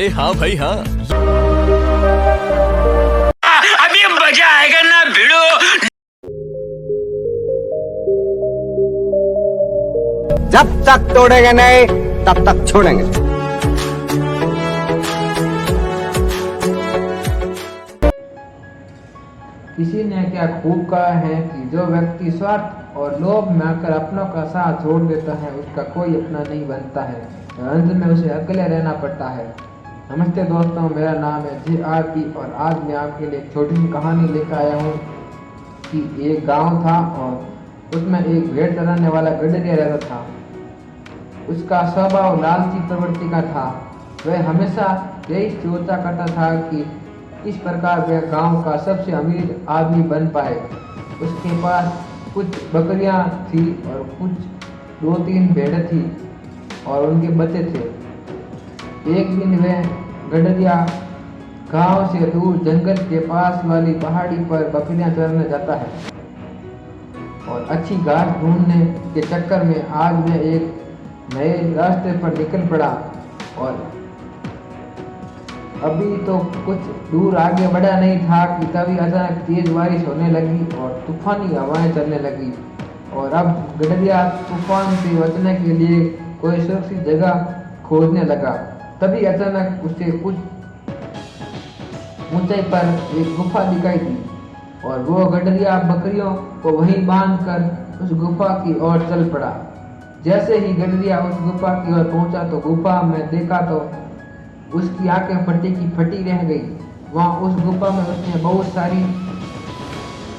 अरे हाँ भाई हाँ। अभी मजा आएगा ना भिड़ो। जब तक तोड़ेंगे नहीं तब तक छोड़ेंगे। किसी ने क्या खूब कहा है कि जो व्यक्ति स्वार्थ और लोभ में आकर अपनों का साथ छोड़ देता है उसका कोई अपना नहीं बनता है, अंत में उसे अकेले रहना पड़ता है। नमस्ते दोस्तों, मेरा नाम है JRP और आज मैं आपके लिए एक छोटी सी कहानी लेकर आया हूँ कि एक गांव था और उसमें एक भेड़ चराने वाला गडरिया रहता था। उसका स्वभाव लालची प्रवृत्ति का था। वह हमेशा यही सोचा करता था कि इस प्रकार वह गांव का सबसे अमीर आदमी बन पाए। उसके पास कुछ बकरियां थी और कुछ 2-3 भेड़ें थी और उनके बच्चे थे। एक दिन वह गडरिया गांव से दूर जंगल के पास वाली पहाड़ी पर बकरियां चराने जाता है और अच्छी घास ढूंढने के चक्कर में आज वह एक नए रास्ते पर निकल पड़ा और अभी तो कुछ दूर आगे बढ़ा नहीं था कि तभी अचानक तेज बारिश होने लगी और तूफानी हवाएं चलने लगी और अब गडरिया तूफान से बचने के लिए कोई सुरक्षित जगह खोजने लगा। तभी अचानक उसे कुछ ऊंचाई पर एक गुफा दिखाई दी और वो गडरिया बकरियों को वहीं बांधकर उस गुफा की ओर चल पड़ा। जैसे ही गडरिया उस गुफा की ओर पहुंचा तो गुफा में देखा तो उसकी आंखें फटी की फटी रह गई। वहाँ उस गुफा में उसने बहुत सारी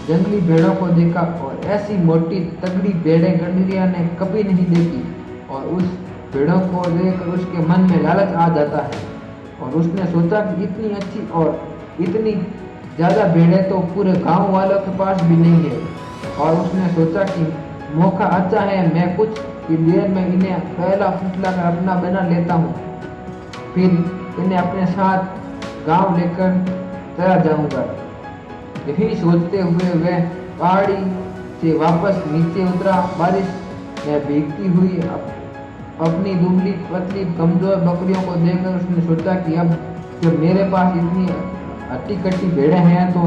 जंगली भेड़ों को देखा और ऐसी मोटी तगड़ी भेड़ें गडरिया ने कभी नहीं देखी और उस भेड़ों को देखकर उसके मन में लालच आ जाता है और उसने सोचा कि इतनी अच्छी और इतनी ज़्यादा भेड़ें तो पूरे गांव वालों के पास भी नहीं है और उसने सोचा कि मौका अच्छा है, मैं कुछ ही देर में इन्हें पहला फुसला कर अपना बना लेता हूँ, फिर इन्हें अपने साथ गांव लेकर चला जाऊंगा। यही सोचते हुए वह पहाड़ी से वापस नीचे उतरा। बारिश में भीगती हुई अपनी दुबली पतली कमजोर बकरियों को देखकर उसने सोचा कि अब जब मेरे पास इतनी हट्टी कट्टी भेड़ें हैं तो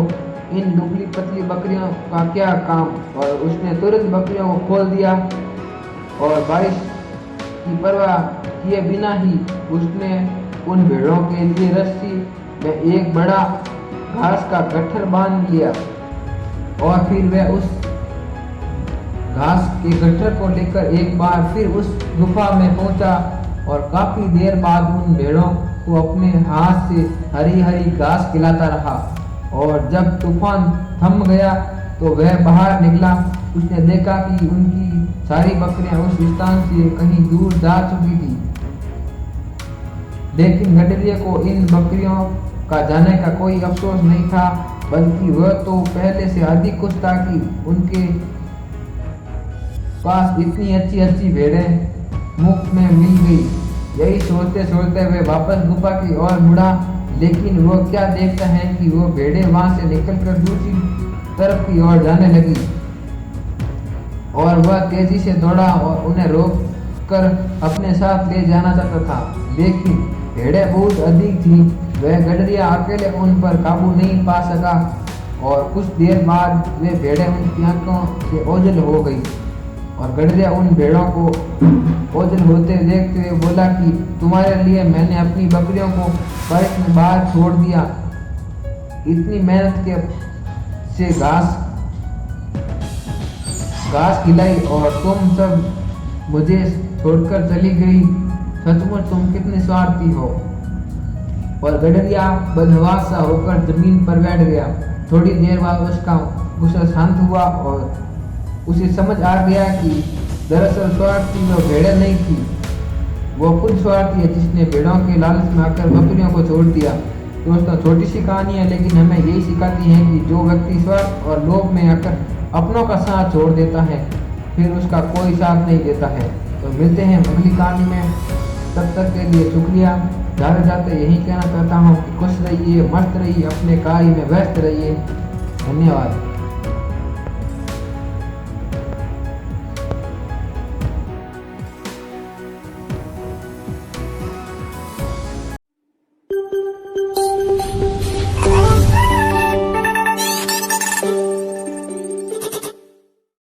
इन दुबली पतली बकरियों का क्या काम। और उसने तुरंत बकरियों को खोल दिया और बारिश की परवाह किए बिना ही उसने उन भेड़ों के लिए रस्सी में एक बड़ा घास का गट्ठर बांध लिया और फिर वह उस घास के गट्ठर को लेकर एक बार फिर उस गुफा में पहुंचा और काफी देर बाद उन भेड़ों को अपने हाथ से हरी हरी घास खिलाता रहा और जब तूफान थम गया तो वह बाहर निकला। उसने देखा कि उनकी सारी बकरियां उस स्थान से कहीं दूर जा चुकी थी, लेकिन गडरिया को इन बकरियों का जाने का कोई अफसोस नहीं था, बल्कि वह तो पहले से अधिक खुश था कि उनके पास इतनी अच्छी अच्छी भेड़ें मुफ्त में मिल गई। यही सोचते सोचते वे वापस गुफा की ओर मुड़ा, लेकिन वो क्या देखता है कि वो भेड़ें वहां से निकलकर दूसरी तरफ की ओर जाने लगी और वह तेजी से दौड़ा और उन्हें रोक कर अपने साथ ले जाना चाहता था, लेकिन भेड़ें बहुत अधिक थी। वह गडरिया अकेले उन पर काबू नहीं पा सका और कुछ देर बाद वे भेड़ें उनकी आंखों से ओझल हो गई और गडरिया उन भेड़ों को ओझल होते देखते हुए बोला कि तुम्हारे लिए मैंने अपनी बकरियों को बारिश में बाहर छोड़ दिया। इतनी मेहनत के से घास खिलाई और तुम सब मुझे छोड़कर चली गई। सचमुच तुम कितने स्वार्थी हो। और गडरिया बदहवास सा होकर जमीन पर बैठ गया। थोड़ी देर बाद उसका गुस्सा शांत हुआ और उसे समझ आ गया कि दरअसल स्वार्थी वो भेड़ें नहीं थी, वो खुद स्वार्थी है जिसने भेड़ों के लालच में आकर बकरियों को छोड़ दिया। दोस्तों, छोटी सी कहानी है लेकिन हमें यही सिखाती है कि जो व्यक्ति स्वार्थ और लोभ में आकर अपनों का साथ छोड़ देता है फिर उसका कोई साथ नहीं देता है। तो मिलते हैं अगली कहानी में, तब तक के लिए शुक्रिया। जाते जाते यही कहना चाहता हूँ कि खुश रहिए, मस्त रहिए, अपने कार्य में व्यस्त रहिए। धन्यवाद।